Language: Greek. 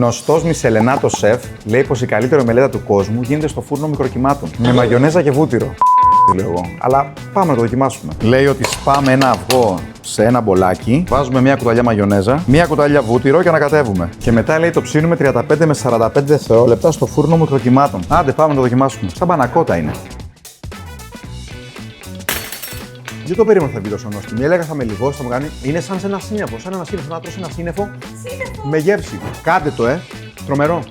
Γνωστός μισελενάτος σεφ λέει πως η καλύτερη ομελέτα του κόσμου γίνεται στο φούρνο μικροκυμάτων. Με μαγιονέζα και βούτυρο. Λέω εγώ. Αλλά πάμε να το δοκιμάσουμε. Λέει ότι σπάμε ένα αυγό σε ένα μπολάκι, βάζουμε μία κουταλιά μαγιονέζα, μία κουταλιά βούτυρο και ανακατεύουμε. Και μετά λέει το ψήνουμε 35 με 45 δευτερόλεπτα στο φούρνο μικροκυμάτων. Άντε, πάμε να το δοκιμάσουμε. Σαν πανακότα είναι. Δεν το περίμενα θα βγει τόσο νόστιμο. Έλεγα θα με λιγώσει, θα μου κάνει. Είναι σαν σε ένα σύννεφο. Σαν ένα σύννεφο. Να τρώσει ένα σύννεφο με γεύση. Κάντε το, τρομερό.